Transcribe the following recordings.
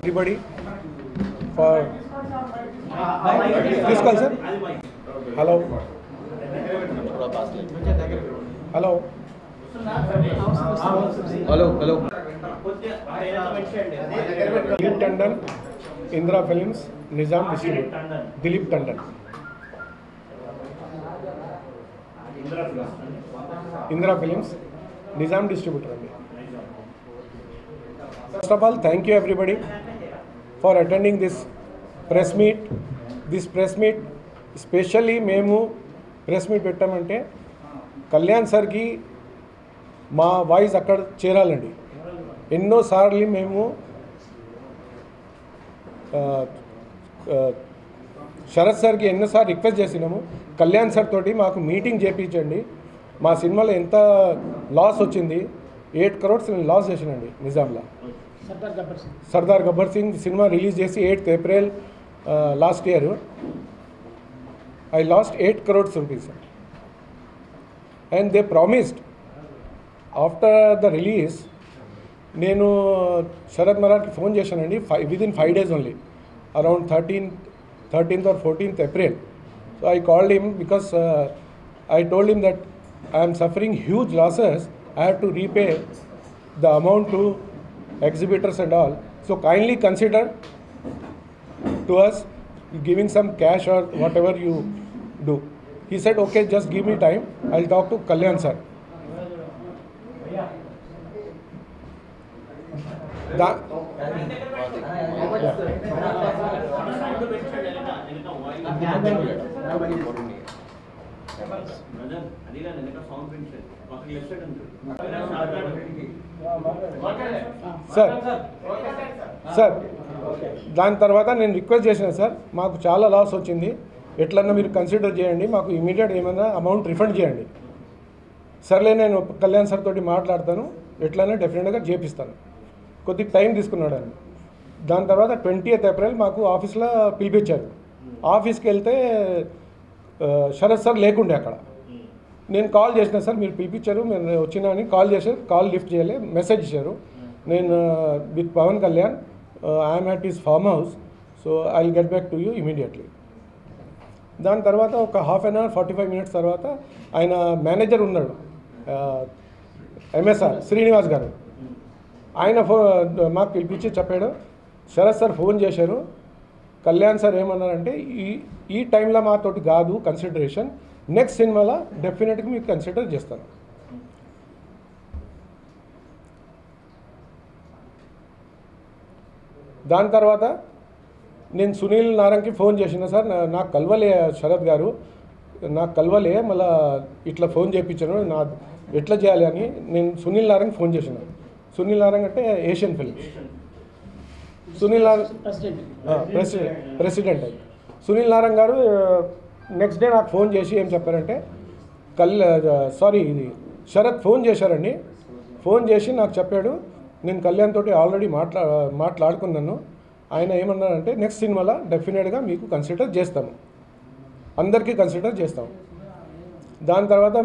Everybody for this call, sir. Hello. Hello. Hello. Dilip Tandon, Indra Films, Nizam Distributor. Dilip Tandon. Indra Films, Nizam Distributor. First of all, thank you everybody for attending this press meet. This press meet, especially మేము press meet పెట్టామంటే కళ్యాణ్ సార్కి మా voice అక్కడ చేరాలండి. ఎన్నోసార్లు మేము శరత్ సార్కి ఎన్నోసార్లు request చేసినాము, కళ్యాణ్ సార్ తోటి మాకు మీటింగ్ చేయించండి. మా సినిమాలో ఎంత లాస్ వచ్చింది, 8 crores లాస్ చేసినండి నిజాంలో. సర్దార్ గబ్బర్ సింగ్ సినిమా రిలీజ్ చేసి 8th April last year I lost 8 crores rupees. And they promised after the release, నేను శరత్ మరార్కి ఫోన్ చేశానండి within 5 days only, around 13th or 14th April. So I called him because I told him that I am suffering huge losses. I have to repay the amount to exhibitors and all. So kindly consider to us giving some cash or whatever you do. He said, okay, just give me time. I'll talk to Kalyan sir. Sir దాని తర్వాత నేను request చేశాను, sir మాకు చాలా loss వచ్చింది, ఎట్లన్నా మీరు consider చేయండి, మాకు ఇమీడియట్ ఏమైనా అమౌంట్ రిఫండ్ చేయండి. సర్లే నేను కళ్యాణ్ సార్ తోటి మాట్లాడతాను, ఎట్లన్నా డెఫినెట్గా చేపిస్తాను. కొద్దిగా టైం తీసుకున్నాడు ఆయన. దాని తర్వాత 20th April మాకు ఆఫీస్లో పిలిపించారు. ఆఫీస్కి వెళ్తే శరత్ సార్ లేకుండే అక్కడ. నేను కాల్ చేసిన, సార్ మీరు పిలిపించారు, నేను వచ్చినా అని కాల్ చేశారు. కాల్ లిఫ్ట్ చేయలే, మెసేజ్ ఇచ్చారు, నేను with Pawan Kalyan, I'm at his farm house, so I will get back to you immediately. దాని తర్వాత ఒక ½ an hour 45 minutes తర్వాత ఆయన మేనేజర్ ఉన్నాడు, MSR శ్రీనివాస్ గారు, ఆయన మాకు పిలిపించి చెప్పాడు, శరత్ సార్ ఫోన్ చేశారు, కళ్యాణ్ సార్ ఏమన్నారంటే ఈ టైంలో మాతోటి కాదు కన్సిడరేషన్, నెక్స్ట్ సినిమాలో డెఫినెట్గా మీకు కన్సిడర్ చేస్తాను. దాని తర్వాత నేను సునీల్ నారంగ్కి ఫోన్ చేసిన, సార్ నాకు కలవలే శరత్ గారు, నాకు కలవలే, మళ్ళీ ఇట్లా ఫోన్ చేయించాను, నా ఎట్లా చేయాలి అని నేను సునీల్ నారంగ్ ఫోన్ చేసిన. సునీల్ నారంగ్ అంటే Asian films Sunil Narang president అది. సునీల్ నారంగ్ గారు నెక్స్ట్ డే నాకు ఫోన్ చేసి ఏం చెప్పారంటే, ఇది శరత్ ఫోన్ చేశారండి, ఫోన్ చేసి నాకు చెప్పాడు, నేను కళ్యాణ్ తోటి ఆల్రెడీ మాట్లాడుకున్నాను, ఆయన ఏమన్నారంటే నెక్స్ట్ సినిమాలో డెఫినెట్గా మీకు కన్సిడర్ చేస్తాము, అందరికీ కన్సిడర్ చేస్తాము. దాని తర్వాత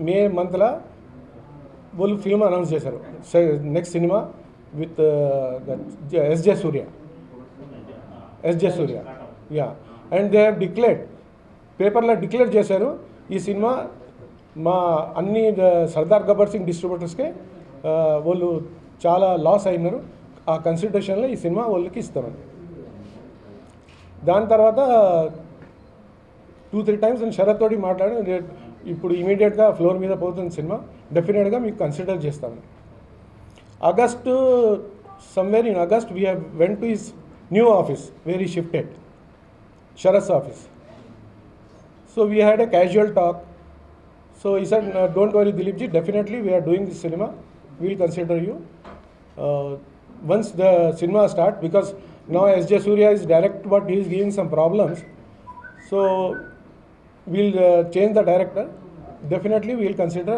మే మంత్లో వాళ్ళు ఫిల్మ్ అనౌన్స్ చేశారు, next cinema with SJ Surya, yeah. And they have declared, పేపర్లో డిక్లేర్ చేశారు, ఈ సినిమా మా అన్ని సర్దార్ గబ్బర్ సింగ్ డిస్ట్రిబ్యూటర్స్కే వాళ్ళు చాలా లాస్ అయినారు, ఆ కన్సిడరేషన్లో ఈ సినిమా వాళ్ళకి ఇస్తామని. దాని తర్వాత 2-3 times నేను శరత్ తోటి మాట్లాడి, ఇప్పుడు ఇమీడియట్గా ఫ్లోర్ మీద పోతుంది సినిమా, డెఫినెట్గా మీకు కన్సిడర్ చేస్తామని. August, somewhere in August we have went to his new office where he shifted, Sharath's office. So we had a casual talk. So he said, don't worry Dilip ji, definitely we are doing this cinema, we will consider you once the cinema start, because now S.J. Surya is direct but he is giving some problems, so we'll change the director, definitely we will consider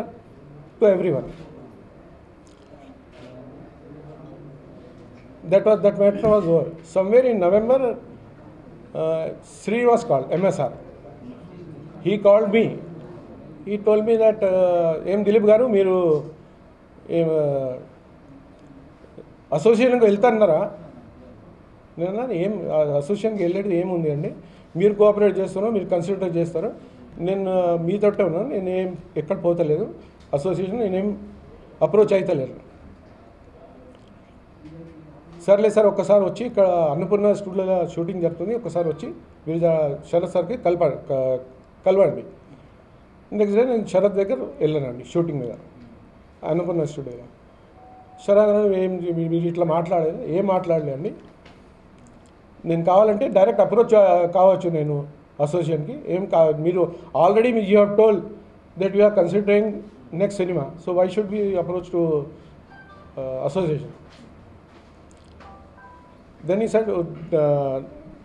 to everyone. That matter was over. Somewhere in November, Sri was called, MSR. He called me, he told me that ఏం దిలీప్ గారు మీరు ఏం అసోసియేషన్కి వెళ్తారన్నారా? నేను ఏం అసోసియేషన్కి వెళ్ళేది ఏముంది అండి, మీరు కోఆపరేట్ చేస్తారో మీరు కన్సిడర్ చేస్తారో నేను మీతోటే ఉన్నాను, నేను ఏం ఎక్కడ పోతలేదు అసోసియేషన్, నేనేం అప్రోచ్ అవుతలేరు. సర్లే సార్ ఒక్కసారి వచ్చి ఇక్కడ అన్నపూర్ణ స్టూడియోలో షూటింగ్ జరుగుతుంది, ఒక్కసారి వచ్చి మీరు శరత్ సార్కి కలవండి. నెక్స్ట్ డే నేను శరత్ దగ్గర వెళ్ళానండి షూటింగ్ మీద అన్నపూర్ణ స్టూడియోలో. శరత్ ఏం మీరు ఇట్లా మాట్లాడలేదు, ఏం మాట్లాడలేండి, నేను కావాలంటే డైరెక్ట్ అప్రోచ్ కావచ్చు నేను అసోసియేషన్కి, ఏం మీరు already you have told that you are considering next cinema, so why should be approach to association. Then he said,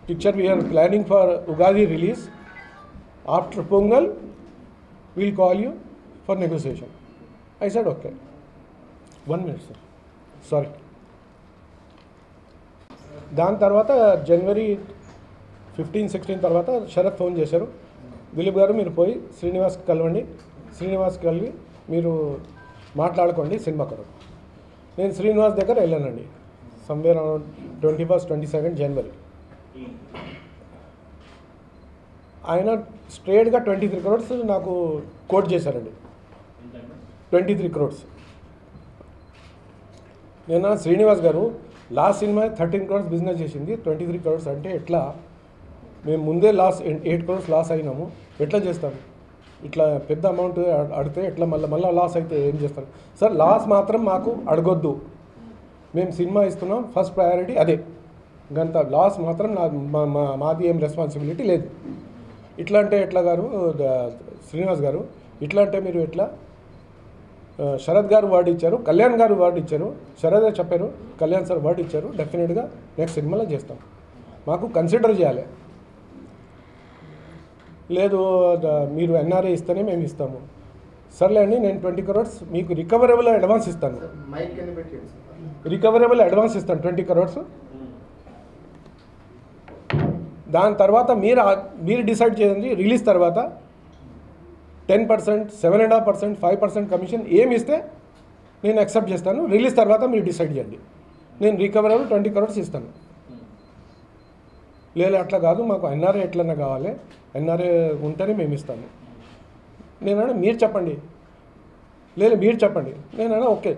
picture we are planning for Ugadi release. After Pongal, we'll call you for negotiation. I said, okay. 1 minute, sir. Sorry. దాని తర్వాత జనవరి 15-16 తర్వాత Sarath phone చేశారు, దిలీప్ గారు మీరు పోయి శ్రీనివాస్కి కలవండి, శ్రీనివాస్కి కలిగి మీరు మాట్లాడుకోండి సినిమా కొరకు. నేను శ్రీనివాస్ దగ్గర వెళ్ళానండి somewhere around 21st, 22nd January. ఆయన స్ట్రేట్గా 23 crores నాకు కోట్ చేశారండి. 23 crores. నేను శ్రీనివాస్ గారు లాస్ట్ సినిమా 13 crores బిజినెస్ చేసింది, 23 crores అంటే ఎట్లా, మేము ముందే 8 crores లాస్ అయినాము, ఎట్లా చేస్తాము, ఇట్లా పెద్ద అమౌంట్ అడితే ఎట్లా మళ్ళీ లాస్ అయితే ఏం చేస్తారు సార్, లాస్ మాత్రం మాకు అడగొద్దు, మేము సినిమా ఇస్తున్నాం, ఫస్ట్ ప్రయారిటీ అదే, గంత లాస్ మాత్రం మాది ఏం రెస్పాన్సిబిలిటీ లేదు. ఇట్లా అంటే ఎట్లా గారు శ్రీనివాస్ గారు, ఇట్లా అంటే మీరు ఎట్లా, శరత్ గారు వర్డ్ ఇచ్చారు, కళ్యాణ్ గారు వర్డ్ ఇచ్చారు, శరత్ చెప్పారు, కళ్యాణ్ సార్ వర్డ్ ఇచ్చారు, డెఫినెట్గా నెక్స్ట్ సినిమాలో చేస్తాం, మాకు కన్సిడర్ చేయాలి, లేదు మీరు ఎన్ఆర్ఐ ఇస్తేనే మేము ఇస్తాము. సర్లే అండి నేను 20 crores మీకు రికవరబుల్ అడ్వాన్స్ ఇస్తాను, రికవరబుల్ అడ్వాన్స్ ఇస్తాను 20 crores. దాని తర్వాత మీరు డిసైడ్ చేయండి, రిలీజ్ తర్వాత 10%, 7.5%, 5% కమిషన్ ఏమి ఇస్తే నేను యాక్సెప్ట్ చేస్తాను, రిలీజ్ తర్వాత మీరు డిసైడ్ చేయండి, నేను రికవరబుల్ 20 crores ఇస్తాను. లేదు అట్లా కాదు మాకు ఎన్ఆర్ఐ ఎట్లన్నా కావాలి, ఎన్ఆర్ఐ ఉంటేనే మేము ఇస్తాము. నేనన్నా మీరు చెప్పండి, లేదు మీరు చెప్పండి, నేనన్నా ఓకే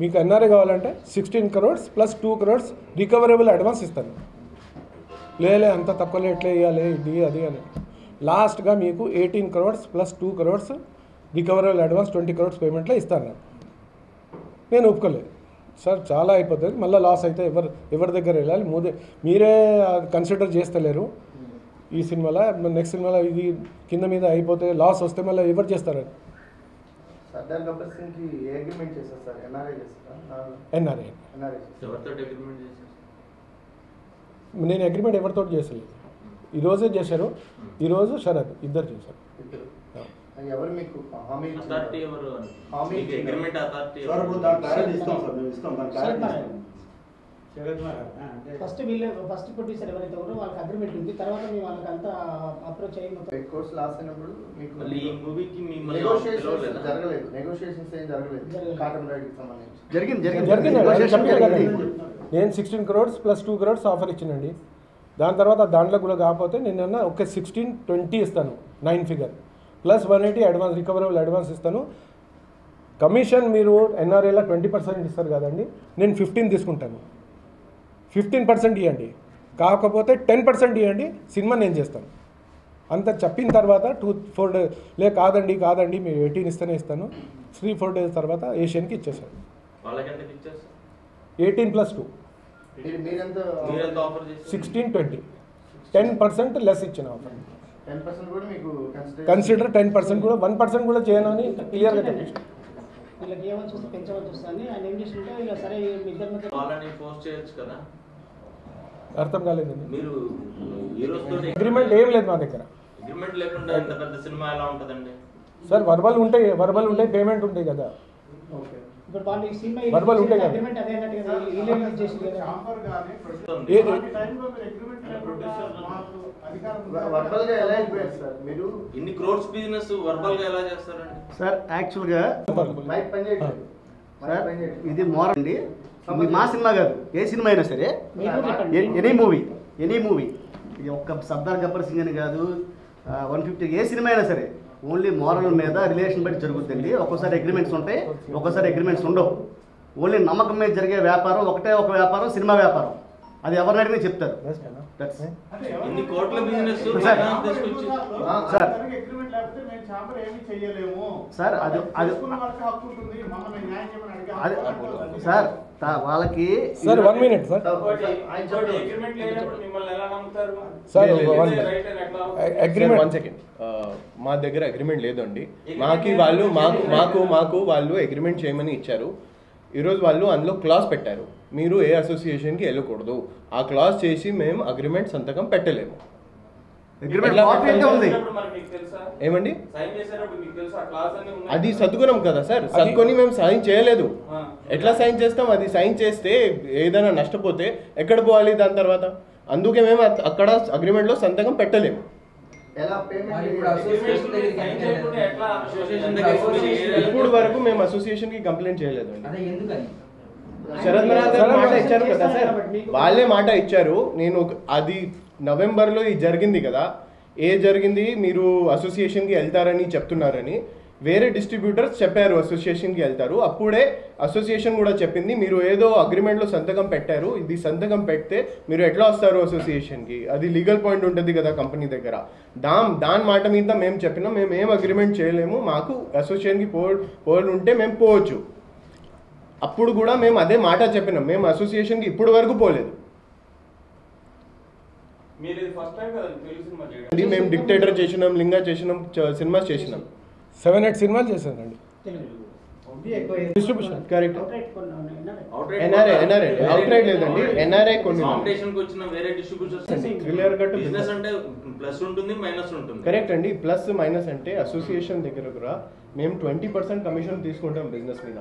మీకు ఎన్ఆర్ఐ కావాలంటే 16 crores plus 2 crores recoverable advance ఇస్తాను. లేలే అంత తక్కువలో ఎట్లా ఇవ్వాలి ఇది అది అని, లాస్ట్గా మీకు 18 crores plus 2 crores recoverable advance 20 crores పేమెంట్లో ఇస్తాను. నేను ఒప్పుకోలేదు సార్, చాలా అయిపోతుంది, మళ్ళీ లాస్ అయితే ఎవరి దగ్గర వెళ్ళాలి, మీరే కన్సిడర్ చేస్తలేరు ఈ సినిమాలో, నెక్స్ట్ సినిమాలో ఇది కింద మీద అయిపోతే లాస్ వస్తే మళ్ళీ ఎవరు చేస్తారని. ఎన్ఆర్ఐ నేను అగ్రిమెంట్ ఎవరితో చేసలేదు, ఈరోజే చేశారు, ఈరోజు శరత్ ఇద్దరు చేశారు. ఫస్ట్ వీళ్ళు ఫస్ట్ ప్రొడ్యూసర్ ఎవరైతే ఉన్నారో వాళ్ళకి అగ్రిమెంట్ ఉంది, తర్వాత మీ వాళ్ళకి అంతా అప్రోచ్ అయ్యి మొత్తం కోర్స్ లాస్ట్ అయినప్పుడు మీకు మళ్ళీ ఈ మూవీకి మీ నెగోషియేషన్స్ ఏం జరగలేదు. కాటన్ రైడ్కి సంబంధించి జరిగింది. నేను 16 crores ప్లస్ 2 crores ఆఫర్ ఇచ్చినండి, దాని తర్వాత దాంట్లో కూడా కాకపోతే నేను ఒక 16-20 ఇస్తాను 9 figure plus 180 advance recoverable advance ఇస్తాను. కమిషన్ మీరు ఎన్ఆర్ఐలో 20% ఇస్తారు కదండి, నేను 15 తీసుకుంటాను, 15% ఇవ్వండి, కాకపోతే 10% ఇవ్వండి, సినిమా నేను చేస్తాను. అంత చెప్పిన తర్వాత 2-4 days లే కాదండి మీరు 18 ఇస్తేనే ఇస్తాను, 3-4 days తర్వాత ఏషియన్కి ఇచ్చేసాను. 18 + 2 16-20 10% లెస్ ఇచ్చిన ఆఫర్. 10% కూడా మీకు కన్సిడర్ 10% కూడా 1% కూడా చేయను అని క్లియర్గా చెప్పేసి వీళ్ళకి ఏమని చూస్తే పెంచవలసి వస్తుంది. ఆయన ఏం చేస్తుంటే ఇలా సరే ఇద్దరి మధ్య వాళ్ళని పోస్ట్ చేయొచ్చు కదా. అర్థం కాలేదండి. మీరు అగ్రిమెంట్ ఏం లేదు మా దగ్గర. అగ్రిమెంట్ లేకుండా ఇంత పెద్ద సినిమా ఎలా ఉంటుందండి సార్? వర్బల్ ఉంటాయి పేమెంట్ ఉంటాయి కదా. ఓకే ఇప్పుడు వాళ్ళు ఈ సినిమా Verbal ఉంటాయి కదా. అగ్రిమెంట్ అదే అన్నట్టు కదా ఇల్లీగల్ చేసి కదా వర్బల్ గా ఎలా అయిపోయారు సార్ మీరు? ఇన్ని క్రోర్స్ బిజినెస్ వర్బల్ గా ఎలా చేస్తారండి? సార్ యాక్చువల్గా మైక్ పని చేయట్లేదు. మైక్ సార్ పని చేయట్లేదు. ఇది మోరల్ అండి. ఇది మా సినిమా కాదు, ఏ సినిమా అయినా సరే, మీకు చెప్పండి. ఎనీ మూవీ ఇది ఒక్క సర్దార్ గబ్బర్ సింగ్ అని కాదు, 150 ఏ సినిమా అయినా సరే ఓన్లీ మోరల్ మీద రిలేషన్ బట్టి జరుగుతుందండి. ఒక్కోసారి అగ్రిమెంట్స్ ఉంటాయి, ఒక్కోసారి అగ్రిమెంట్స్ ఉండవు. ఓన్లీ నమ్మకం మీద జరిగే వ్యాపారం ఒకటే ఒక వ్యాపారం, సినిమా వ్యాపారం. అది ఎవరిని అడిగినా చెప్తారు. That's- ఇన్ని కోట్ల బిజినెస్ సార్. తీసుకొచ్చి సార్ అగ్రిమెంట్ లేకపోతే మేము ఛాంబర్ ఏమీ చేయలేము సార్ అది చేసుకున్న వాళ్ళకి హక్కు ఉంటుంది. మమ్మల్ని న్యాయం చేయమని అది అడిగారు. సార్ వాళ్ళకి సార్ 1 minute సార్. ఆయన చెప్పండి. అగ్రిమెంట్ లేనప్పుడు మిమ్మల్ని ఎలా నమ్ముతారు? సార్ లేదు, 1 ఇదే minute. రైట్ అని ఎట్లా? Agreement 1 second. మా దగ్గర అగ్రిమెంట్ లేదండి. మాకు వాళ్ళు అగ్రిమెంట్ చేయమని ఇచ్చారు. ఈరోజు వాళ్ళు అందులో క్లాస్ పెట్టారు, మీరు ఏ అసోసియేషన్కి వెళ్ళకూడదు. ఆ క్లాస్ చేసి మేము అగ్రిమెంట్ సంతకం పెట్టలేము. అగ్రిమెంట్ ఎట్లా కాపీ అయితే ఉంది. చేసేటప్పుడు మరి మీకు తెలుసా? ఏమండి? సైన్ చేసేటప్పుడు మీకు తెలుసా? ఆ క్లాస్ అన్ని ఉన్నాయి. అది సద్గుణం కదా సార్, సద్కొని మేము సైన్ చేయలేదు. ఆ. ఎట్లా సైన్ చేస్తాం? అది సైన్ చేస్తే ఏదైనా నష్టపోతే ఎక్కడ పోవాలి దాని తర్వాత? అందుకే మేము అక్కడ అగ్రిమెంట్లో సంతకం పెట్టలేము. ఎలా పేమెంట్ అగ్రిమెంట్ మీద సైన్ చేయకుండా ఎట్లా అసోసియేషన్ దగ్గరికి మీరు ఏ- ఇప్పుడు వరకు మేము అసోసియేషన్కి కంప్లైంట్ చేయలేదండి. అదే ఎందుకని శరత్ మరాద్ గారు మాట ఇచ్చారు కదా సార్, వాళ్ళే మాట ఇచ్చారు. నేను అది నవంబర్లో ఇది జరిగింది కదా, జరిగింది మీరు అసోసియేషన్కి వెళ్తారని చెప్తున్నారని వేరే డిస్ట్రిబ్యూటర్స్ చెప్పారు అసోసియేషన్కి వెళ్తారు. అప్పుడే అసోసియేషన్ కూడా చెప్పింది మీరు ఏదో అగ్రిమెంట్లో సంతకం పెట్టారు, ఇది సంతకం పెడితే మీరు ఎట్లా వస్తారు అసోసియేషన్కి, అది లీగల్ పాయింట్ ఉంటుంది కదా కంపెనీ దగ్గర. దాని మాట మీద మేము చెప్పినాం మేము ఏం అగ్రిమెంట్ చేయలేము, మాకు అసోసియేషన్కి ఉంటే మేము పోవచ్చు. అప్పుడు కూడా మేము అదే మాట చెప్పినాం, మేము అసోసియేషన్కి ఇప్పుడు వరకు పోలేదు. మీరు ఇది ఫస్ట్ టైం కదా తెలుగు సినిమా చేయడం. అది మేము డిక్టేటర్ చేసినాం, లింగా చేసినాం, సినిమాస్ చేసినాం. 7-8 సినిమాలు చేశానండి. Telugu distribution correct. అవుట్రైట్ కొన్ని ఉన్నాయి. outright ఎన్ఆర్ఐ అవుట్రైట్ లేదండి, ఎన్ఆర్ఐ కొన్ని కాంపిటీషన్ కి వచ్చిన వేరే డిస్ట్రిబ్యూటర్స్ క్లియర్ కట్ బిజినెస్ అంటే ప్లస్ ఉంటుంది మైనస్ ఉంటుంది. కరెక్ట్ అండి. ప్లస్ మైనస్ అంటే అసోసియేషన్ దగ్గర కూడా మేము 20% కమిషన్ తీసుకుంటాం బిజినెస్ మీద.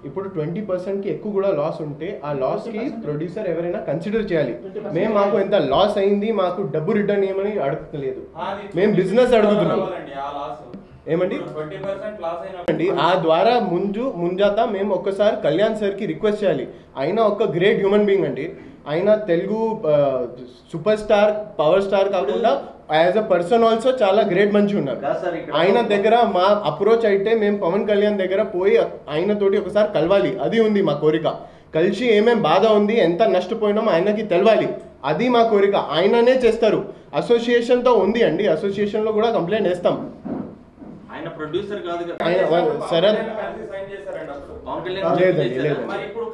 ఇప్పుడు 20%కి ఎక్కువ కూడా లాస్ ఉంటే ఆ లాస్కి ప్రొడ్యూసర్ ఎవరైనా కన్సిడర్ చేయాలి. మేము మాకు ఎంత లాస్ అయింది మాకు డబ్బు రిటర్న్ ఏమని అడగలేదు, మేము బిజినెస్ అడుగుతున్నాం. ఆ లాస్ ఏమండి 20% లాస్ అయినా అండి ఆ ద్వారా ముంజాత మేము ఒక్కసారి కళ్యాణ్ సార్కి రిక్వెస్ట్ చేయాలి. ఆయన ఒక గ్రేట్ హ్యూమన్ బీయింగ్ అండి. ఆయన Telugu super star power star కాకుండా యాజ్ అ పర్సన్ ఆల్సో చాలా గ్రేట్ మంచి ఉన్నారు. ఆయన దగ్గర మా అప్రోచ్ అయితే మేము పవన్ కళ్యాణ్ దగ్గర పోయి ఆయనతోటి ఒకసారి కలవాలి, అది ఉంది మా కోరిక. కలిసి ఏమేం బాధ ఉంది, ఎంత నష్టపోయినామో ఆయనకి తెలవాలి, అది మా కోరిక. ఆయననే చేస్తారు. అసోసియేషన్తో ఉంది అండి, అసోసియేషన్లో కూడా కంప్లైంట్ వేస్తాం. ఆయన ప్రొడ్యూసర్ కాదు కదా. ఆయన శరత్ సైన్ చేశారండి అప్పుడు. పవన్ కళ్యాణ్ లేదండి, చేశారా? లేదండి. మరి ఇప్పుడు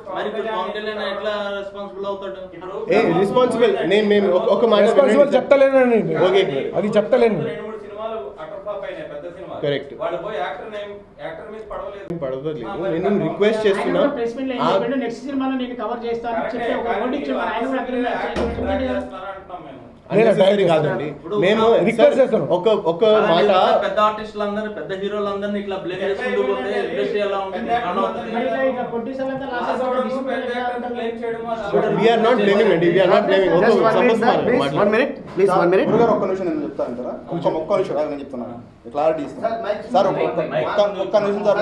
పవన్ కళ్యాణ్ ఎట్లా రెస్పాన్సిబుల్ అవుతాడు? రెస్పాన్సిబుల్ మేము ఒక మాట రెస్పాన్సిబుల్ చెప్తలేనండి. ఓకే. అది చెప్తలేను. 2-3 సినిమాలు అటర్ ఫ్లాప్ అయినాయి, పెద్ద సినిమాలు. Correct. వాళ్ళు పోయి యాక్టర్ మీద పడవలేదు. పడవలేదు. నేను రిక్వెస్ట్ చేస్తున్నా, ప్రెస్ మీట్ లో ఏం చెప్పాడు, నెక్స్ట్ సినిమాలో నేను కవర్ చేస్తాను అని చెప్పి ఒక వర్డ్ ఇచ్చాడు. ఆయన కూడా అగ్రిమెంట్ అంటున్నాం మేము. అన్నెసరీ కాదండి. మేము రిక్వెస్ట్ చేస్తాను. ఒక మాట పెద్ద ఆర్టిస్టులు అందరూ పెద్ద హీరోలందరినీ ఇట్లా బ్లేమ్ చేసుకుంటూ పోతే ఇండస్ట్రీ ఎలా ఉంటుంది? రన్ అవుతుంది. వీఆర్ నాట్ బ్లేమింగ్ అండి, we're not blaming. Just 1 minute, sir, please. 1 minute, please, 1 minute. గురుగారు ఒక్క నిమిషం నేను చెప్తాను అంటారా? ఒక్క నిమిషం నేను చెప్తున్నాను, క్లారిటీ ఇస్తాను సార్. ఒక్క నిమిషం సార్.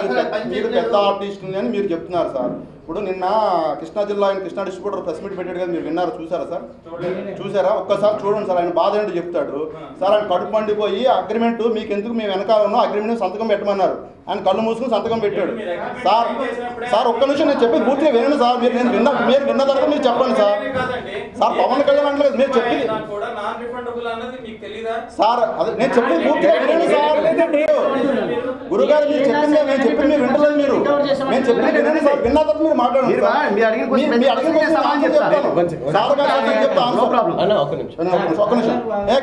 మీరు పెద్ద ఆర్టిస్ట్ అని మీరు చెప్తున్నారు సార్. ఇప్పుడు నిన్న కృష్ణా జిల్లా ఆయన కృష్ణా డిస్ట్రిబ్యూటర్ ప్రెస్ మీట్ పెట్టాడు కదా, మీరు విన్నారు, చూసారా సార్? చూసారా? ఒక్కసారి చూడండి సార్, ఆయన బాధ ఏంటో చెప్తాడు సార్. ఆయన కడుపు పండిపోయి అగ్రిమెంట్ మీకు ఎందుకు మేము వెనకాల ఉన్నాం, అగ్రిమెంట్ సంతకం పెట్టమన్నారు. ఆయన కళ్ళు మూసుకుని సంతకం పెట్టాడు సార్. సార్ ఒక్క నిమిషం నేను చెప్పి పూర్తిగా వినండి సార్. మీరు విన్న తర్వాత మీరు చెప్పండి సార్. సార్ పవన్ కళ్యాణ్ అంటే మీరు చెప్పి సార్ అదే నేను చెప్పింది పూర్తిగా వినండి సార్. గురుగారు మీరు చెప్పింది నేను చెప్పింది మీరు వింటలేదు. మీరు నేను చెప్పింది వినండి సార్. విన్న తర్వాత మీరు మాట్లాడండి మీరు సార్. మీరు అడిగిన question మీరు అడిగిన question సమాధానం ఆన్సర్ చెప్తాను. చెప్తాను. సార్ గారు ఆన్సర్ చెప్తాను. No problem. అన్న ఒక నిమిషం. ఒక్క నిమిషం.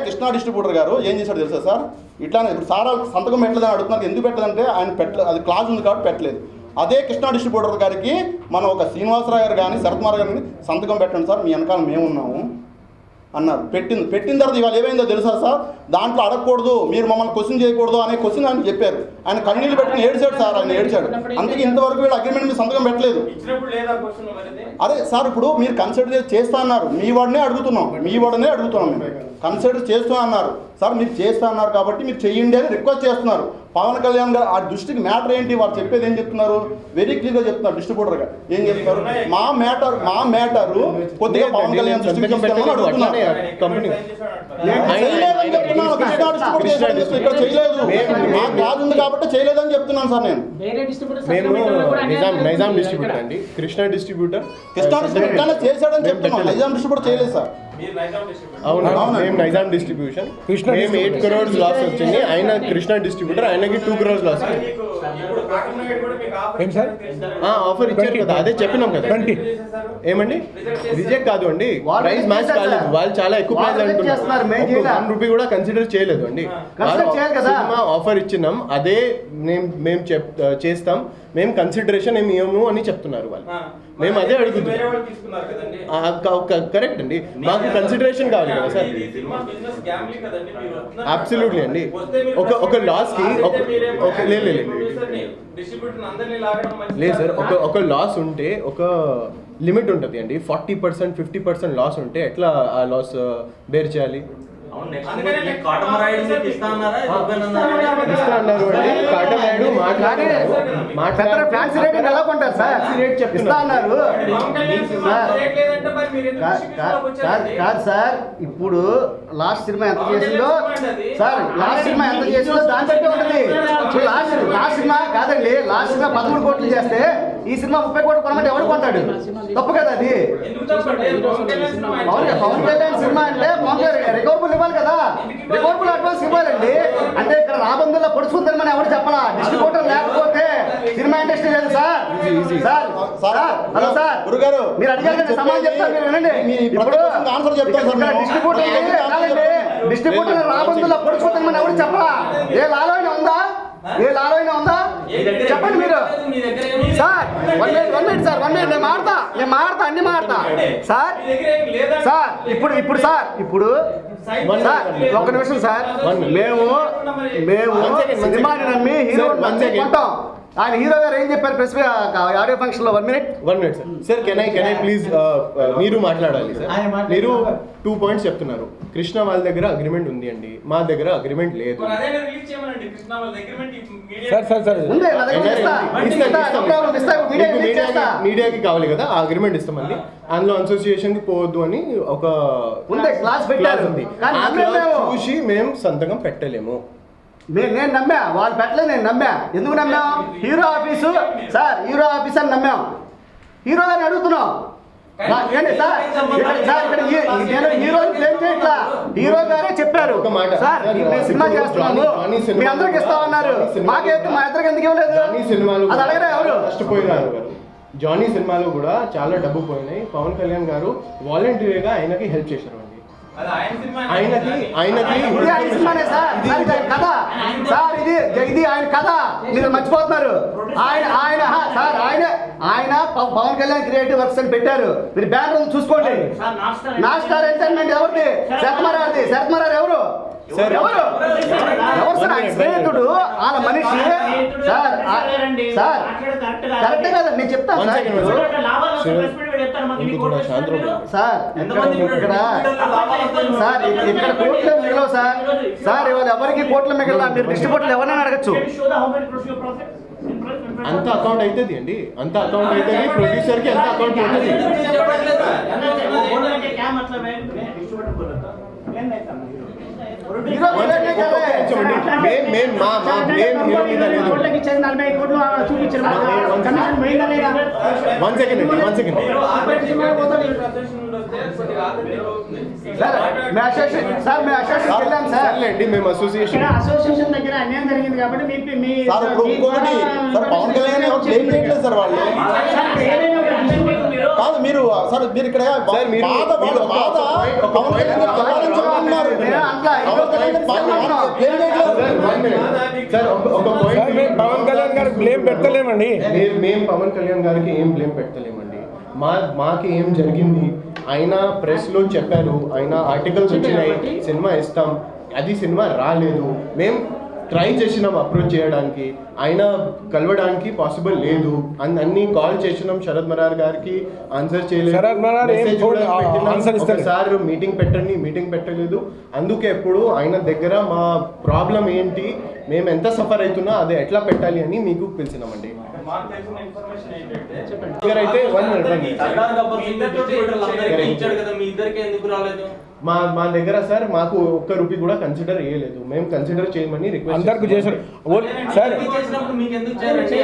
కృష్ణా డిస్ట్రిబ్యూటర్ గారు ఏం చేశాడు తెలుసా సార్? ఇట్లానే ఇప్పుడు సార్ సంతకం పెట్టలేదని అడుగుతున్నారు. ఎందుకు పెట్టలేదంటే ఆయన పెట్టలేదు, అది క్లాజ్ ఉంది కాబట్టి పెట్టలేదు. అదే కృష్ణా డిస్ట్రిబ్యూటర్ గారికి మనం ఒక శ్రీనివాసరావు గారు కానీ శరత్ కుమార్ గారిని సంతకం పెట్టండి సార్, మీ వెనకాల మేము ఉన్నాము అన్నారు. పెట్టిన తర్వాత ఇవాళ ఏమైందో తెలుసా సార్, దాంట్లో అడగకూడదు, మీరు మమ్మల్ని క్వశ్చన్ చేయకూడదు అనే క్వశ్చన్ ఆయన చెప్పారు. ఆయన కన్నీళ్ళు పెట్టుకుని ఏడ్చాడు సార్, ఆయన ఏడ్చాడు. అందుకే ఇంతవరకు వీళ్ళు అగ్రిమెంట్ మీద సంతకం పెట్టలేదు. అదే సార్, ఇప్పుడు మీరు కన్సిడర్ చేస్తా అన్నారు, మీ వాడినే అడుగుతున్నాం మేము కన్సిడర్ చేస్తూ అన్నారు సార్, మీరు చేస్తా అన్నారు కాబట్టి మీరు చెయ్యండి అని రిక్వెస్ట్ చేస్తున్నారు. పవన్ కళ్యాణ్ గారు ఆ దృష్టికి మ్యాటర్ ఏంటి, వాళ్ళు చెప్పేది ఏం చెప్తున్నారు, వెరీ క్లియర్గా చెప్తున్నారు. డిస్ట్రిబ్యూటర్గా ఏం చెప్తున్నారు, మా మ్యాటరు కొద్దిగా పవన్ కళ్యాణ్ దృష్టికి తీసుకెళ్ళమని అడుగుతున్నారు. ఇక్కడ చేయలేదు, మా క్లాజ్ ఉంది కాబట్టి చేయలేదని చెప్తున్నాను సార్ నేను. మేము నైజాం డిస్ట్రిబ్యూటర్ అండి, కృష్ణా డిస్ట్రిబ్యూటర్ చేశాడని చెప్తున్నాను, నైజాం డిస్ట్రిబ్యూటర్ చేయలేదు సార్. అవును, మేము నైజాం డిస్ట్రిబ్యూషన్, మేము 8 crores లాస్ వచ్చింది. ఆయన కృష్ణా డిస్ట్రిబ్యూటర్, ఆయనకి 2 crores లాస్ వచ్చింది. ఆఫర్ ఇచ్చారు కదా, అదే చెప్పినాం కదా. ఏమండి రిజెక్ట్ కాదు అండి, ప్రైస్ మ్యాచ్ కాలేదు, వాళ్ళు చాలా ఎక్కువ ప్రైస్ అంటున్నారు, 1 రూపీ కూడా కన్సిడర్ చేయలేదు అండి. సినిమా ఆఫర్ ఇచ్చినాం, అదే మేము చేస్తాం, మేము కన్సిడరేషన్ ఏమి ఇవ్వము అని చెప్తున్నారు వాళ్ళు. మేము అదే అడుగుతున్నాం. కరెక్ట్ అండి, మాకు కన్సిడరేషన్ కావాలి కదా సార్. అబ్సల్యూట్లీ అండి. ఒక లాస్ కి లేదు సార్, ఒక లాస్ ఉంటే ఒక లిమిట్ ఉంటుంది అండి. 40% 50% లాస్ ఉంటే ఎట్లా ఆ లాస్ బేర్ చేయాలి? ఇస్తా అన్నారు అండి. కాటమరాయుడు కాదు సార్, ఇప్పుడు లాస్ట్ సినిమా ఎంత చేసిందో సార్, లాస్ట్ సినిమా ఎంత చేసిందో దాని బట్టి ఉంటుంది. లాస్ట్ సినిమా కాదండి, లాస్ట్ సినిమా 13 కోట్లు చేస్తే ఈ సినిమా 30 కోట్లు కొనమంటే ఎవరు కొంటాడు? తప్పు కదా అది. పవన్ కళ్యాణ్ సినిమా అంటే రికవరబుల్ ఇవ్వాలి కదా, రికవరబుల్ అడ్వాన్స్ ఇవ్వాలండి. అంటే ఇక్కడ రాబందుల్లో పొడుచుకుందని మనం ఎవరు చెప్పాలా? డిస్ట్రిబ్యూటర్ లేకపోతే సినిమా ఇండస్ట్రీ లేదు సార్. హలో సార్, మీరు అడిగారు కదా, సమాధానం చెప్తారు, మీరు వినండి. ఇప్పుడు డిస్ట్రిబ్యూటర్ రాబందుల్లో పొడుచుకుందని మనం ఎవరు చెప్పాలా? ఏ లాలో అయినా ఉందా? చెప్పండి మీరు సార్. 1 minute sir, 1 minute. నేను మాడతా అన్ని మాడతా సార్. ఇప్పుడు సార్, ఒక్క నిమిషం సార్. మేము సినిమాని నమ్మి హీరోని కొంటాం. ఆయన హీరో గారు ఏం చెప్పారు ప్రెస్ ఆడియో ఫంక్షన్ లో? 1 minute sir. Can I please మీరు మాట్లాడాలి సార్. మీరు 2 points చెప్తున్నారు. కృష్ణ వాళ్ళ దగ్గర అగ్రిమెంట్ ఉంది అండి, మా దగ్గర అగ్రిమెంట్ లేదు. మీడియాకి కావాలి కదా, ఆ అగ్రిమెంట్ ఇస్తామండి. అందులో అసోసియేషన్ కి పోవద్దు అని ఒక క్లాస్ ఉంది, చూసి మేము సంతకం పెట్టలేము. నేను నమ్మా, వాళ్ళు పెట్టలేదు, నేను నమ్మా. ఎందుకు నమ్మా? Hero office sir, hero office అని నమ్మాం. హీరో గారిని అడుగుతున్నాం ఏంటి సార్, ఇక్కడ నేను హీరోని క్లెయిమ్ చేయట్లా, హీరో గారే చెప్పారు సార్ సినిమా చేస్తున్నాము, మీ అందరికి ఇస్తామన్నారు, మాకైతే మా ఇద్దరికి ఎందుకు ఇవ్వలేదు? అది అడగరా ఎవరు? నష్టపోయినారు గారు. జానీ సినిమాలో కూడా చాలా డబ్బు పోయినాయి. పవన్ కళ్యాణ్ గారు వాలంటీర్గా ఆయనకి హెల్ప్ చేశారు. ఇది ఆయన కథ, మీరు మర్చిపోతున్నారు. ఆయన పవన్ కళ్యాణ్ క్రియేటివ్ వర్క్స్ అని పెట్టారు, మీరు బ్యానర్ చూసుకోండి. నాట్ స్టార్ ఎంటర్టైన్మెంట్ ఎవరిది? శరత్మరారు ఎవరు సార్? ఆయన స్నేహితుడు, వాళ్ళ మనిషి సార్. కరెక్టే కదా, నేను చెప్తాను సార్. ఇక్కడ కోట్లు మిగలవు సార్. ఇవాళ ఎవరికి కోట్లు మిగల, మీరు డిస్ట్రిబ్యూటర్లు ఎవరైనా అడగచ్చు. అంత అకౌంట్ అవుతుంది అండి, అంత అకౌంట్ అవుతుంది. ప్రొడ్యూసర్ కి ఎంత అకౌంట్ అవుతుంది? మేము అసోసియేషన్ దగ్గర అన్యాయం జరిగింది కాబట్టి పవన్ కళ్యాణ్ కాదు మీరు సార్, మీరు ఇక్కడ పవన్ కళ్యాణ్ గారికి బ్లేమ్ పెట్టలేమండి. మేము పవన్ కళ్యాణ్ గారికి ఏం బ్లేమ్ పెట్టలేమండి. మాకి ఏం జరిగింది ఆయన ప్రెస్లో చెప్పారు, ఆయన ఆర్టికల్స్ వచ్చినాయి, సినిమా ఇస్తాం, అది సినిమా రాలేదు. మేము ట్రై చేసినాం అప్రోచ్ చేయడానికి, ఆయన కలవడానికి పాసిబుల్ లేదు. అన్ని కాల్ చేసినాం శరత్ మరార్ గారికి, ఆన్సర్ చేయలేదు. శరత్ మరార్ ఒకసారి మీటింగ్ పెట్టండి, మీటింగ్ పెట్టలేదు. అందుకే ఇప్పుడు ఆయన దగ్గర మా ప్రాబ్లం ఏంటి, మేము ఎంత సఫర్ అవుతున్నా అది ఎట్లా పెట్టాలి అని మీకు పిలిచినామండి. మాకు తెలిసిన ఇన్ఫర్మేషన్ ఏంటంటే అయితే సర్దార్ గబ్బర్ సింగ్ డిస్ట్రిబ్యూటర్లు అందరికీ ఇచ్చాడు కదా, మీ ఇద్దరికి ఎందుకు రాలేదు? మా దగ్గర సార్ మాకు ఒక్క రూపీ కూడా కన్సిడర్ చేయలేదు. మేము కన్సిడర్ చేయమని రిక్వెస్ట్ అందరికి చేశారు సార్. చేసినప్పుడు మీకు ఎందుకు చేయాలంటే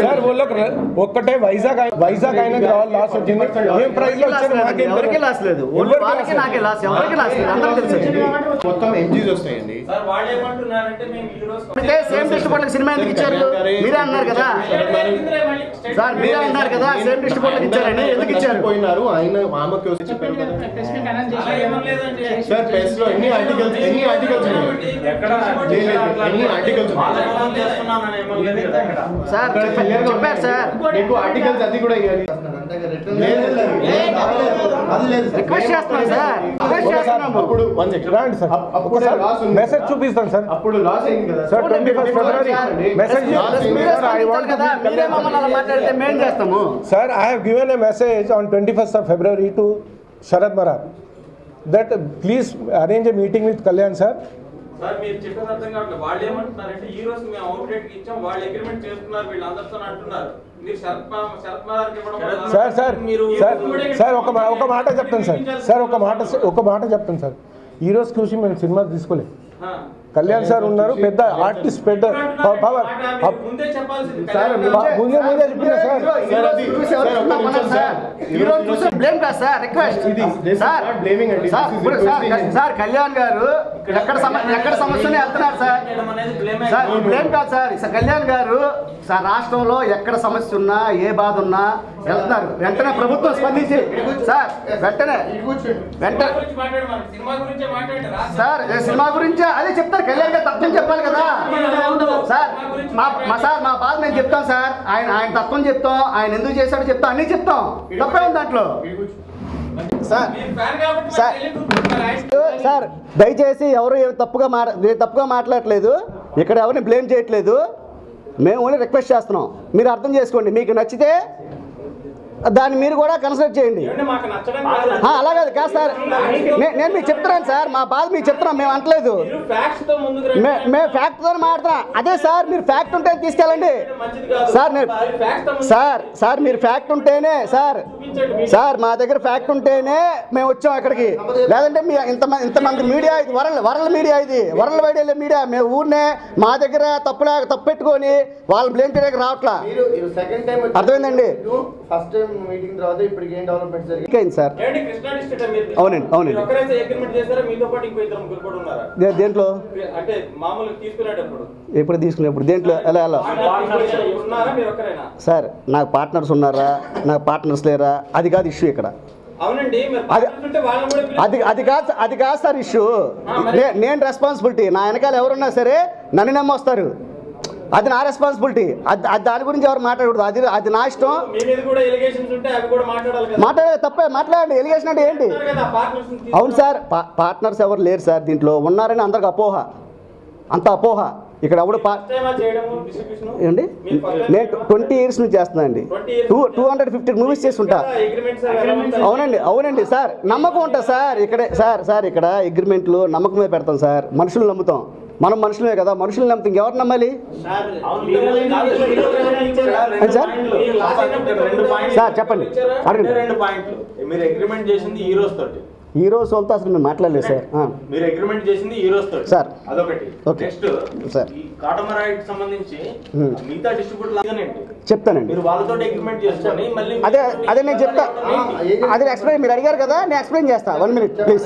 సార్ వాళ్ళకి ఒక్కటే వైజాగ్ ఆయనకి రావాలి, లాస్ వచ్చింది. ఏం ప్రైస్ లో వచ్చారు? ఎవరికి లాస్ లేదు, వాళ్ళకి నాకే లాస్, ఎవరికి లాస్ లేదు, అందరికీ తెలుసు. మొత్తం ఎంజీస్ వస్తాయండి. సార్ వాళ్ళు ఏమంటున్నారంటే మేము ఈ రోజు అంటే సేమ్ డిస్ట్రిబ్యూటర్లకు సినిమా ఎందుకు ఇచ్చారు? మీరే అన్నారు కదా సార్, మీరే అన్నారు కదా సేమ్ డిస్ట్రిబ్యూటర్లకు ఇచ్చారని. ఎందుకు ఇచ్చారు? పోయినారు ఆయన ఆమెకి వచ్చి చెప్పారు కదా అలా ఏమీ లేదండి. సార్. ప్రెస్ లో ఎన్ని ఆర్టికల్స్ ఎక్కడ ఎన్ని ఆర్టికల్స్ సార్ చెప్పారు సార్, మీకు ఆర్టికల్స్ అది కూడా ఇవ్వాలి. రిక్వెస్ట్ చేస్తున్నాం సార్, రిక్వెస్ట్ చేస్తున్నాము. అప్పుడు రాండి సార్, మెసేజ్ చూపిస్తాను సార్. అప్పుడు లాస్ అయింది కదా సార్ 21st February మెసేజ్. మీరే మమ్మల్ని అలా మాట్లాడితే మేం చేస్తాము. Sir, I have given a message on 21st of February to Sharad Marar that please arrange a meeting with Kalyan sir. Sir మీరు చెప్పేది అర్థం కావట్లేదు. వాళ్ళు ఏమంటున్నారంటే ఈ రోజు మేము అవుట్లెట్ కి ఇచ్చాం, వాళ్ళు అగ్రిమెంట్ చేస్తున్నారు వీళ్ళందరితో అంటున్నారు. మీరు శరత్ మరార్కి ఇవ్వడం సార్ ఒక మాట చెప్తాను సార్, ఒక మాట చెప్తాను సార్. ఈ రోజు చూసి మేము సినిమా తీసుకోలేదు. కళ్యాణ్ సార్ ఉన్నారు, పెద్ద ఆర్టిస్ట్, పెద్ద పవర్. ముందే చెప్పాల్సింది. ముందే చెప్పిన సార్ కళ్యాణ్ గారు ఎక్కడ సమస్యని వెళ్తున్నారు సార్. సార్ బ్లేమ్ కాదు సార్, కళ్యాణ్ గారు సార్ రాష్ట్రంలో ఎక్కడ సమస్య ఉన్నా ఏ బాధ ఉన్నా వెళ్తున్నారు. వెంటనే ప్రభుత్వం స్పందించి సార్ వెంటనే సార్ సినిమా గురించి అదే చెప్తారు. కళ్యాణ్ గారు తత్వం చెప్పాలి కదా సార్. మా బాధ మేము చెప్తాం సార్, ఆయన తత్వం చెప్తాం, ఆయన ఎందుకు చేశాడో చెప్తాం, అన్నీ చెప్తాం. తప్పే ఉంది దాంట్లో సార్. దయచేసి ఎవరు తప్పుగా మాట్లాడట్లేదు, ఇక్కడ ఎవరిని బ్లేమ్ చేయట్లేదు. మేము ఓన్లీ రిక్వెస్ట్ చేస్తున్నాం, మీరు అర్థం చేసుకోండి. మీకు నచ్చితే దాన్ని మీరు కూడా కన్సిడర్ చేయండి. అలా కాదు సార్, నేను మీకు చెప్తున్నాను సార్, మా బాధ మీకు చెప్తున్నాం, మేము అంటలేదు. మేము ఫ్యాక్ట్తో మాట్లాడుతున్నాం. అదే సార్, మీరు ఫ్యాక్ట్ ఉంటే తీసుకెళ్ళండి సార్. మీరు ఫ్యాక్ట్ ఉంటేనే సార్ మా దగ్గర ఫ్యాక్ట్ ఉంటేనే మేము వచ్చాం ఇక్కడికి. లేదంటే మీ ఇంతమంది మీడియా, ఇది వరల్డ్ మీడియా, ఇది వరల్డ్ వైడ్ మీడియా. మేము ఊరినే మా దగ్గర తప్పు పెట్టుకొని వాళ్ళు బ్లేమ్ చేయడానికి రావట్లా. అర్థమైందండి? ఫస్ట్ టైం మీటింగ్ తర్వాత ఇప్పటికి ఏం డెవలప్మెంట్ జరిగింది సార్? అవునండి. దేంట్లో ఎప్పుడు తీసుకునేప్పుడు దేంట్లో ఎలా సార్? నాకు పార్ట్నర్స్ ఉన్నారా, నాకు పార్ట్నర్స్ లేరా, అది కాదు ఇష్యూ ఇక్కడ. అది కాదు సార్ ఇష్యూ. నేను రెస్పాన్సిబిలిటీ, నా వెనకాల ఎవరున్నా సరే నన్ను నమ్మొస్తారు, అది నా రెస్పాన్సిబిలిటీ. దాని గురించి ఎవరు మాట్లాడకూడదు, అది నా ఇష్టం. మాట్లాడే తప్పే, మాట్లాడండి. ఎలిగేషన్ అంటే ఏంటి? అవును సార్, పార్ట్నర్స్ ఎవరు లేరు సార్ దీంట్లో, ఉన్నారని అందరికి అపోహ, అంత అపోహ. ఇక్కడ ఎవడు ఏంటి? నేను 20 years నుంచి చేస్తున్నా అండి. 250 మూవీస్ చేస్తుంటా. అవునండి సార్, నమ్మకం ఉంటుంది సార్. ఇక్కడే సార్ ఇక్కడ అగ్రిమెంట్లు నమ్మకమే పెడతాం సార్. మనుషులు నమ్ముతాం, మనం మనుషులే కదా, మనుషులు నమ్మితే ఇంకెవరు నమ్మాలి సార్? చెప్పండి, అడగండి. హీరోస్ వాళ్ళతో అసలు మేము మాట్లాడలేదు సార్. మీరు అగ్రిమెంట్ చేసింది హీరోస్ తో సార్, అదొకటి. నెక్స్ట్ సార్ ఈ కాటమరాయిడ్ సంబంధించి మిగతా డిస్ట్రిబ్యూటర్లు చెప్తానండి. మీరు వాళ్ళతో అగ్రిమెంట్ చేసుకొని మళ్ళీ అదే నేను చెప్తా. అదే ఎక్స్ప్లెయిన్, మీరు అడిగారు కదా, నేను ఎక్స్ప్లెయిన్ చేస్తా. 1 minute ప్లీజ్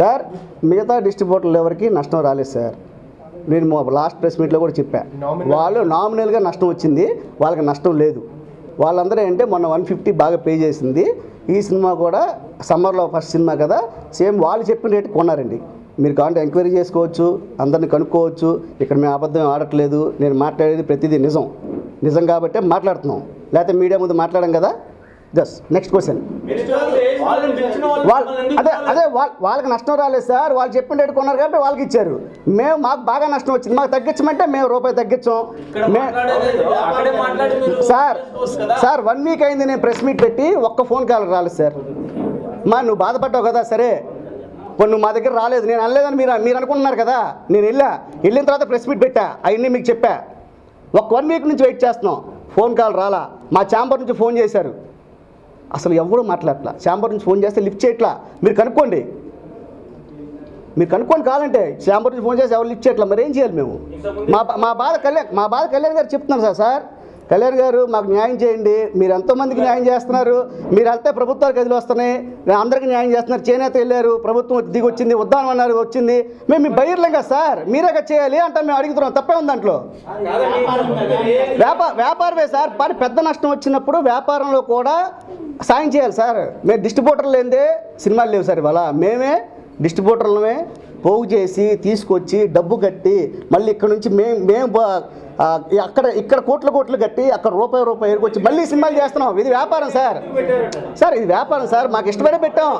సార్. మిగతా డిస్ట్రిబ్యూటర్లు ఎవరికి నష్టం రాలేదు సార్. నేను లాస్ట్ ప్రెస్ మీట్లో కూడా చెప్పా, వాళ్ళు నామినల్గా నష్టం వచ్చింది, వాళ్ళకి నష్టం లేదు. వాళ్ళందరూ అంటే మొన్న 150 బాగా పే చేసింది. ఈ సినిమా కూడా సమ్మర్లో ఫస్ట్ సినిమా కదా, సేమ్ వాళ్ళు చెప్పిన రేటు కొన్నారండి. మీరు కావాలంటే ఎంక్వైరీ చేసుకోవచ్చు, అందరిని కనుక్కోవచ్చు. ఇక్కడ మేము అబద్ధం ఆడట్లేదు, నేను మాట్లాడేది ప్రతిదీ నిజం. నిజం కాబట్టి మాట్లాడుతున్నాం, లేకపోతే మీడియా ముందు మాట్లాడాం కదా. Just next question. అదే వాళ్ళకి నష్టం రాలేదు సార్, వాళ్ళు చెప్పిన రేటు కొన్నారు కాబట్టి వాళ్ళకి ఇచ్చారు. మాకు బాగా నష్టం వచ్చింది, మాకు తగ్గించమంటే మేము రూపాయి తగ్గించాం. సార్ 1 వీక్ అయింది నేను ప్రెస్ మీట్ పెట్టి, ఒక్క ఫోన్ కాల్ రాలేదు సార్. నువ్వు బాధపడ్డావు కదా, సరే కొన్ని నువ్వు మా దగ్గర రాలేదు, నేను అనలేదని మీరు అనుకుంటున్నారు కదా. నేను వెళ్ళిన తర్వాత ప్రెస్ మీట్ పెట్టా, అవన్నీ మీకు చెప్పా. 1 వీక్ నుంచి వెయిట్ చేస్తున్నాం, ఫోన్ కాల్ రాలా. మా ఛాంబర్ నుంచి ఫోన్ చేశారు, అసలు ఎవరు మాట్లాడట్లా. ఛాంబర్ నుంచి ఫోన్ చేస్తే లిఫ్ట్ చేయట్లా. మీరు కనుక్కోండి కావాలంటే. ఛాంబర్ నుంచి ఫోన్ చేసి ఎవరు లిఫ్ట్ చేయట్లా, మరి ఏం చేయాలి మేము? మా బాధ కళ్యాణ్ గారు చెప్తున్నాను సార్. కళ్యాణ్ గారు మాకు న్యాయం చేయండి, మీరు ఎంతోమందికి న్యాయం చేస్తున్నారు. మీరు వెళ్తే ప్రభుత్వాలు గదిలో వస్తున్నాయి, అందరికీ న్యాయం చేస్తున్నారు. చేనేత వెళ్ళారు, ప్రభుత్వం దిగి వచ్చింది, ఉద్దానం అన్నారు వచ్చింది. మేము మీ బయర్లేం కదా సార్, మీరే కదా చేయాలి అంటే మేము అడుగుతున్నాం. తప్పే ఉంది దాంట్లో. వ్యాపారమే సార్, కానీ పెద్ద నష్టం వచ్చినప్పుడు వ్యాపారంలో కూడా సాయం చేయాలి సార్. మేము డిస్ట్రిబ్యూటర్లు లేదే సినిమాలు లేవు సార్. ఇవాళ మేమే డిస్ట్రిబ్యూటర్లమే పోగు చేసి తీసుకొచ్చి డబ్బు కట్టి మళ్ళీ ఇక్కడ నుంచి మేము ఇక్కడ కోట్లు కట్టి అక్కడ రూపాయి ఎరుకొచ్చి మళ్ళీ సినిమాలు చేస్తున్నాం. ఇది వ్యాపారం సార్. ఇది వ్యాపారం సార్, మాకు ఇష్టపడే పెట్టాం.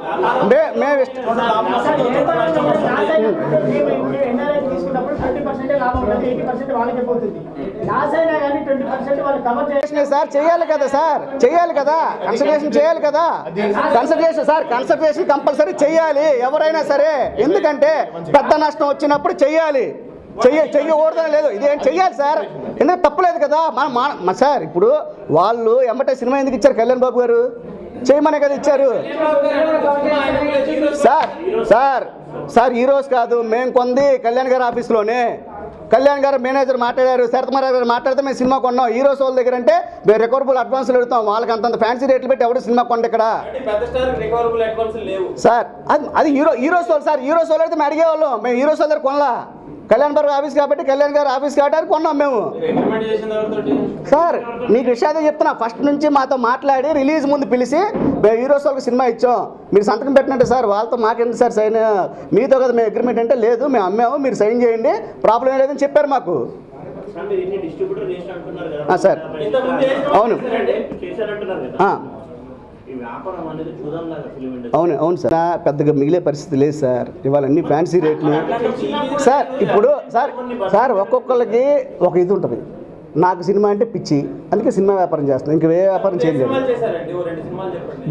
మేము సార్ చేయాలి కదా సార్, కన్సల్టేషన్ చేయాలి కదా. కన్సల్టేషన్ కంపల్సరీ చేయాలి ఎవరైనా సరే. ఎందుకంటే పెద్ద నష్టం వచ్చినప్పుడు చెయ్యాలి, చెయ్యకూడదని లేదు. ఇదేం చెయ్యాలి సార్, ఎందుకంటే తప్పలేదు కదా. సార్ ఇప్పుడు వాళ్ళు ఎమ్మటే సినిమా ఎందుకు ఇచ్చారు? కళ్యాణ్ బాబు గారు చేయమనే కదా ఇచ్చారు సార్. ఈ రోజు కాదు, మేము కొంది కళ్యాణ్ గారి ఆఫీస్లోనే. కళ్యాణ్ గారు మేనేజర్ మాట్లాడారు, శరత్కుమార్ గారు మాట్లాడితే మేము సినిమా కొన్నాం. ఈ రోజు వాళ్ళ దగ్గర అంటే మేము రికవరబుల్ అడ్వాన్సులు అడుగుతాం. వాళ్ళకి అంత ఫ్యాన్సీ రేట్లు పెట్టి ఎవరు సినిమా కొండ ఇక్కడ సార్. అది hero soul sir. Hero soul అయితే మేము అడిగేవాళ్ళం, మేము హీరో సోల్ దగ్గర కొనలా. కళ్యాణ్ బాబు ఆఫీస్ కాబట్టి కళ్యాణ్ గారు ఆఫీస్ కాబట్టి కొన్నాం మేము సార్. మీకు విషయాలు చెప్తున్నా, ఫస్ట్ నుంచి మాతో మాట్లాడి రిలీజ్ ముందు పిలిచి మేము హీరో సోల్కి సినిమా ఇచ్చాం, మీరు సంతకం పెట్టినట్టే సార్. వాళ్ళతో మాకెందుకు సార్ సైన్, మీతో కదా మేము అగ్రిమెంట్ అంటే లేదు మేము అమ్మాము, మీరు సైన్ చేయండి, ప్రాబ్లం ఏం లేదని చెప్పారు మాకు సార్. అవును అవును సార్, పెద్దగా మిగిలే పరిస్థితి లేదు సార్. ఇవాళ అన్ని ఫ్యాన్సీ రేట్లు సార్. ఇప్పుడు సార్ ఒక్కొక్కరికి ఒక ఇది ఉంటుంది. నాకు సినిమా అంటే పిచ్చి, అందుకే సినిమా వ్యాపారం చేస్తాను, ఇంకా ఏ వ్యాపారం చేయలేదు.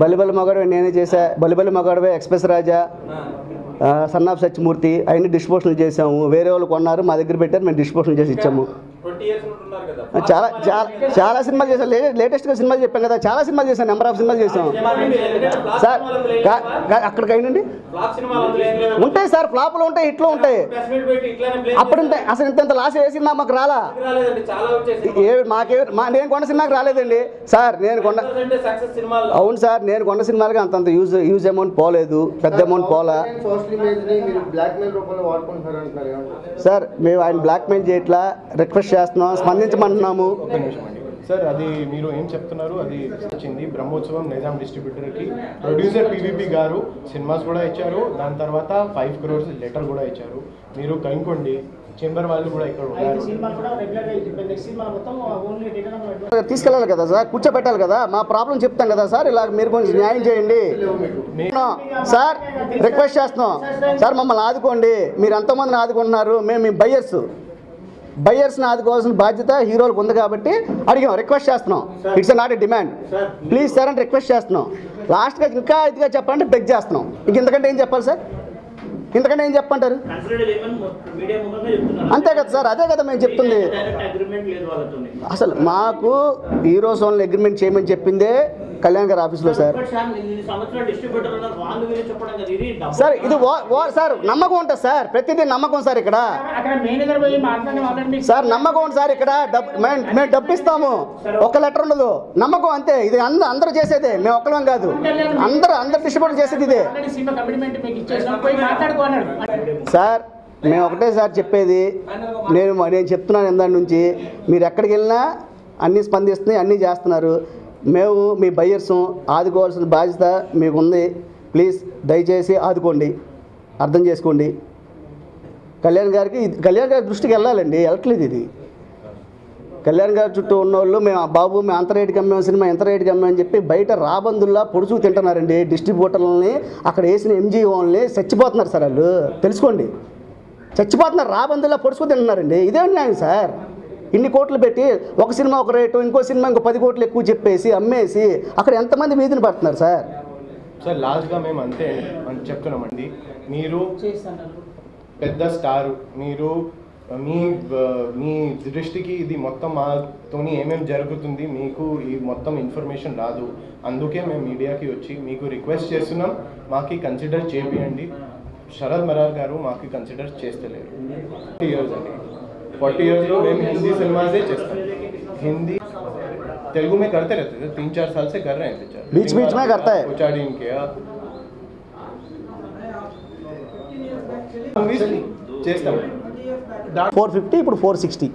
బలిబలి మగాడవే నేనే చేశా, బలిబలి Magadivoy, express Raja, son of Satyamurthy, అవన్నీ డిస్ట్రిబ్యూషన్ చేసాము. వేరే వాళ్ళు కొన్నారు, మా దగ్గర పెట్టారు, మేము డిస్ట్రిబ్యూషన్ చేసి ఇచ్చాము. చాలా సినిమాలు చేశాను, లేటెస్ట్గా సినిమాలు చెప్పాం కదా, చాలా సినిమాలు చేశాను, నెంబర్ ఆఫ్ సినిమాలు చేసాం సార్. అక్కడికి అయినండి ఉంటాయి సార్, ఫ్లాపులు ఉంటాయి, హిట్లు ఉంటాయి. అప్పుడు అసలు ఇంత లాస్ ఏ సినిమా మాకు రాలా, నేను కొన్న సినిమాకి రాలేదండి సార్. అవును సార్, నేను కొన్న సినిమాలకి అంత యూజ్ అమౌంట్ పోలేదు, పెద్ద అమౌంట్ పోలా సార్. మేము ఆయన బ్లాక్మెయిల్ చేయట్లా, రిక్వెస్ట్ చేస్తున్నాం, స్పందించమంటున్నాము సార్. అది మీరు ఏం చెప్తున్నారు, అది వచ్చింది బ్రహ్మోత్సవం నిజాం డిస్ట్రిబ్యూటర్కి ప్రొడ్యూసర్ పీవీపీ గారు సినిమాస్ కూడా ఇచ్చారు, దాని తర్వాత 5 crores లెటర్ కూడా ఇచ్చారు. మీరు కనుక్కోండి, చేంబర్ వాళ్ళు కూడా ఇక్కడ తీసుకెళ్ళాలి కదా సార్, కూర్చోబెట్టాలి కదా, మా ప్రాబ్లం చెప్తాం కదా సార్. ఇలా మీరు కొంచెం న్యాయం చేయండి సార్, రిక్వెస్ట్ చేస్తున్నాం సార్, మమ్మల్ని ఆదుకోండి. మీరు ఎంతోమందిని ఆదుకుంటున్నారు, మేము మీ బయ్యర్స్ని ఆదుకోవాల్సిన బాధ్యత హీరోలకు ఉంది కాబట్టి అడిగాం, రిక్వెస్ట్ చేస్తున్నాం. It's not a demand, please sir అని రిక్వెస్ట్ చేస్తున్నాం. లాస్ట్గా ఇంకా ఇదిగా చెప్పాలంటే బెగ్ చేస్తున్నాం. ఇంకెంతకంటే ఏం చెప్పాలి సార్, ఇంతకంటే ఏం చెప్పంటారు? అంతే కదా సార్, అదే కదా మేము చెప్తుంది. అసలు మాకు హీరో సోన్ అగ్రిమెంట్ చేయమని చెప్పిందే కళ్యాణ్ గారి ఆఫీస్లో సార్. సార్ ఇది సార్ నమ్మకం ఉంటుంది సార్, ప్రతిదీ నమ్మకం సార్. ఇక్కడ సార్ నమ్మకం ఉంది సార్. ఇక్కడ మేము డబ్బు ఇస్తాము, ఒక లెటర్ ఉండదు, నమ్మకం అంతే. ఇది అందరూ చేసేదే, మేము ఒక్కలం కాదు, అందరు డిస్ట్రిబ్యూట్ చేసేది ఇదే సార్. మేము ఒకటే సార్ చెప్పేది, నేను చెప్తున్నాను ఇందాక నుంచి, మీరు ఎక్కడికి వెళ్ళినా అన్నీ స్పందిస్తున్నాయి, అన్నీ చేస్తున్నారు. మేము మీ బయ్యర్సు, ఆదుకోవాల్సిన బాధ్యత మీకు ఉంది. ప్లీజ్ దయచేసి ఆదుకోండి, అర్థం చేసుకోండి. కళ్యాణ్ గారి దృష్టికి వెళ్ళాలండి, వెళ్ళట్లేదు ఇది. కళ్యాణ్ గారి చుట్టూ ఉన్నోళ్ళు మేము ఆ బాబు మేము అంత రేటుకి అమ్మాం సినిమా ఎంత రేటుకి అమ్మామని చెప్పి బయట రాబందుల్లా పొడుచుకు తింటున్నారండి. డిస్ట్రిబ్యూటర్లని అక్కడ వేసిన ఎంజీఓల్ని చచ్చిపోతున్నారు సార్. వాళ్ళు తెలుసుకోండి, చచ్చిపోతున్నారు. రాబందుల్లా పొడుచుకు తింటున్నారండి. ఇదే న్యాయం సార్. ఇన్ని కోట్లు పెట్టి ఒక సినిమా ఒక రేటు, ఇంకో సినిమా ఇంకో 10 కోట్లు ఎక్కువ చెప్పేసి అమ్మేసి అక్కడ ఎంతమంది వీధిని పడుతున్నారు సార్. సార్ లాస్ట్గా మేము అంతే అని చెప్తున్నామండి. మీరు పెద్ద స్టారు, మీరు మీ దృష్టికి ఇది మొత్తం మాతోని ఏమేమి జరుగుతుంది మీకు ఈ మొత్తం ఇన్ఫర్మేషన్ రాదు. అందుకే మేము మీడియాకి వచ్చి మీకు రిక్వెస్ట్ చేస్తున్నాం, మాకు కన్సిడర్ చేయండి. శరద్ మరార్ గారు మాకు కన్సిడర్ చేస్తలేరు. 40 years అండి. 40 yearsలో మేము हिंदी सिनेमाजे చేస్తాం. हिंदी तेलुगु में करते रहते थे, 3-4 साल से कर रहे हैं पिक्चर. बीच में करता है. उचाड़ीन किया मूवीज చేస్తాం. 450 ఇప్పుడు 460.